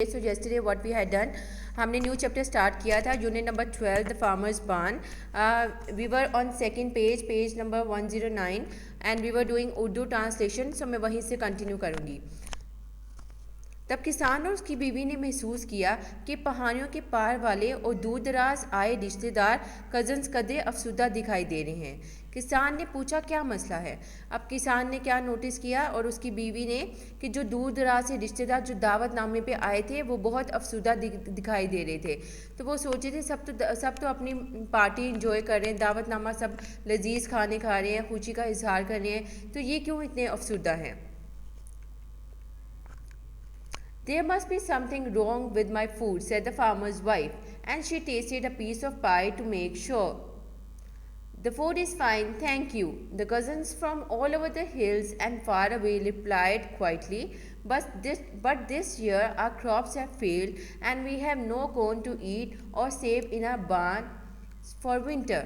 So yesterday what we had done, हमने new chapter start किया था, unit number 12 the farmers barn. We were on second page number 109 and we were doing Urdu translation. So मैं वहीं से continue करूँगी. तब किसान और उसकी बीवी ने महसूस किया कि पहाड़ियों के पार वाले और दूर दराज आए रिश्तेदार कज़न्स कदे अफसुदा दिखाई दे रहे हैं. किसान ने पूछा क्या मसला है. अब किसान ने क्या नोटिस किया और उसकी बीवी ने कि जो दूर दराज से रिश्तेदार जो दावतनामे पे आए थे वो बहुत अफसुदा दिखाई दे रहे थे. तो वो सोचे थे सब तो अपनी पार्टी इंजॉय कर रहे हैं, दावतनामा सब लजीज खाने खा रहे हैं, खुशी का इजहार कर रहे हैं, तो ये क्यों इतने अफसुदा हैं. There must be something wrong with my food, said the farmer's wife, and she tasted a piece of pie to make sure. The food is fine, thank you, the cousins from all over the hills and far away replied quietly, but this year our crops have failed and we have no corn to eat or save in our barn for winter.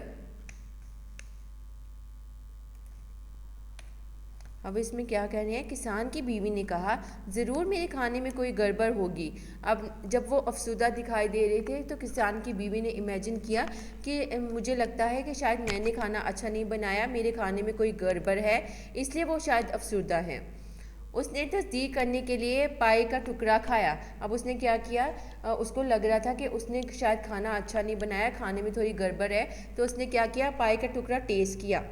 अब इसमें क्या कह रहे हैं, किसान की बीवी ने कहा ज़रूर मेरे खाने में कोई गड़बड़ होगी. अब जब वो अफसुदा दिखाई दे रहे थे तो किसान की बीवी ने इमेजिन किया कि मुझे लगता है कि शायद मैंने खाना अच्छा नहीं बनाया, मेरे खाने में कोई गड़बड़ है, इसलिए वो शायद अफसुदा हैं. उसने तस्दीक करने के लिए पाई का टुकड़ा खाया. अब उसने क्या किया, उसको लग रहा था कि उसने शायद खाना अच्छा नहीं बनाया, खाने में थोड़ी गड़बड़ है, तो उसने क्या किया, पाई का टुकड़ा टेस्ट किया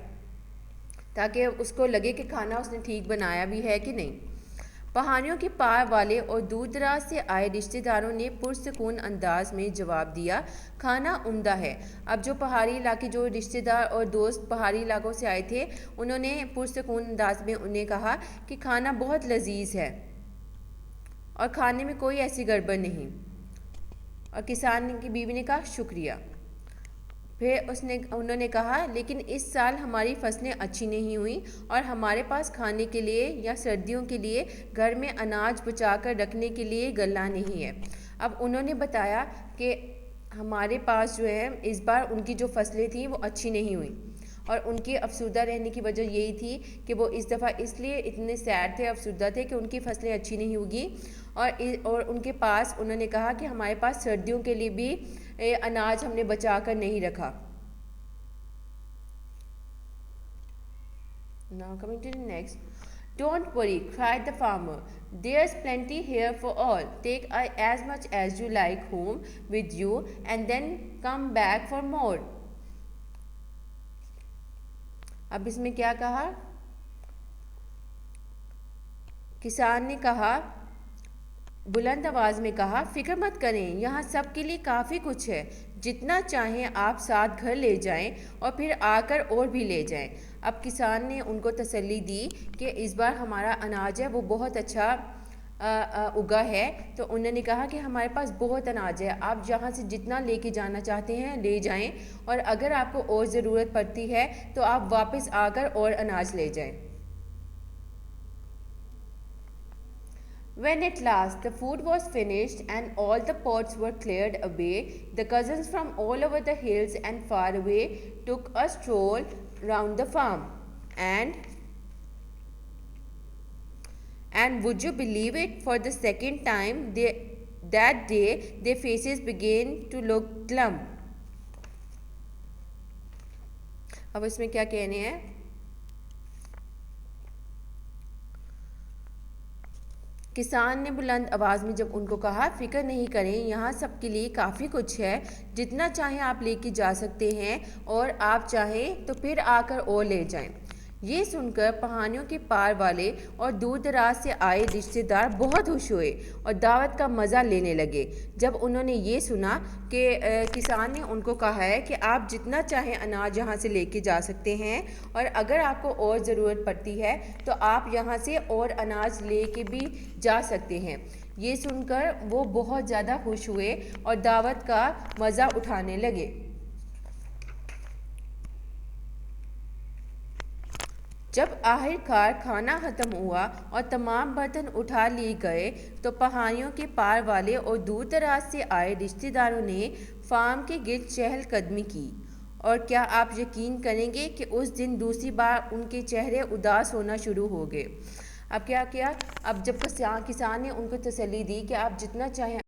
ताकि उसको लगे कि खाना उसने ठीक बनाया भी है कि नहीं. पहाड़ियों के पार वाले और दूर दराज से आए रिश्तेदारों ने पुरसकून अंदाज में जवाब दिया, खाना उम्दा है. अब जो पहाड़ी इलाके जो रिश्तेदार और दोस्त पहाड़ी इलाकों से आए थे उन्होंने पुरसकून अंदाज में उन्हें कहा कि खाना बहुत लजीज है और खाने में कोई ऐसी गड़बड़ नहीं. और किसान की बीवी ने कहा शुक्रिया. फिर उन्होंने कहा लेकिन इस साल हमारी फसलें अच्छी नहीं हुई और हमारे पास खाने के लिए या सर्दियों के लिए घर में अनाज बचा कर रखने के लिए गल्ला नहीं है. अब उन्होंने बताया कि हमारे पास जो है इस बार उनकी जो फसलें थी वो अच्छी नहीं हुई और उनके अफसुदा रहने की वजह यही थी कि वो इस दफ़ा इसलिए इतने सैड थे, अफसुदा थे कि उनकी फसलें अच्छी नहीं होगी. और उनके पास उन्होंने कहा कि हमारे पास सर्दियों के लिए भी अनाज हमने बचा कर नहीं रखा. Now coming to the next. Don't worry, cried the farmer. There's plenty here for all. Take as much as you like home with you and then come back for more. अब इसमें क्या कहा, किसान ने कहा बुलंद आवाज़ में कहा फ़िक्र मत करें, यहाँ सब के लिए काफ़ी कुछ है, जितना चाहें आप साथ घर ले जाएं और फिर आकर और भी ले जाएं. अब किसान ने उनको तसल्ली दी कि इस बार हमारा अनाज है वो बहुत अच्छा उगा है. तो उन्होंने कहा कि हमारे पास बहुत अनाज है, आप जहाँ से जितना लेके जाना चाहते हैं ले जाएं और अगर आपको और ज़रूरत पड़ती है तो आप वापस आकर और अनाज ले जाएं. When at last the food was finished and all the pots were cleared away, the cousins from all over the hills and far away took a stroll round the farm. And would you believe it, for the second time that day their faces began to look glum. अब इसमें क्या कहने हैं, किसान ने बुलंद आवाज़ में जब उनको कहा फ़िक्र नहीं करें, यहाँ सबके लिए काफ़ी कुछ है, जितना चाहें आप लेके जा सकते हैं और आप चाहें तो फिर आकर और ले जाएं. ये सुनकर पहाड़ियों के पार वाले और दूर दराज से आए रिश्तेदार बहुत खुश हुए और दावत का मज़ा लेने लगे. जब उन्होंने ये सुना कि किसान ने उनको कहा है कि आप जितना चाहें अनाज यहाँ से लेके जा सकते हैं और अगर आपको और ज़रूरत पड़ती है तो आप यहाँ से और अनाज लेके भी जा सकते हैं. ये सुनकर वो बहुत ज़्यादा खुश हुए और दावत का मज़ा उठाने लगे. जब आखिरकार खाना ख़त्म हुआ और तमाम बर्तन उठा लिए गए तो पहाड़ियों के पार वाले और दूर दराज से आए रिश्तेदारों ने फार्म के गिर्द चहलकदमी की. और क्या आप यकीन करेंगे कि उस दिन दूसरी बार उनके चेहरे उदास होना शुरू हो गए. अब क्या किया, अब जब किसान ने उनको तसल्ली दी कि आप जितना चाहें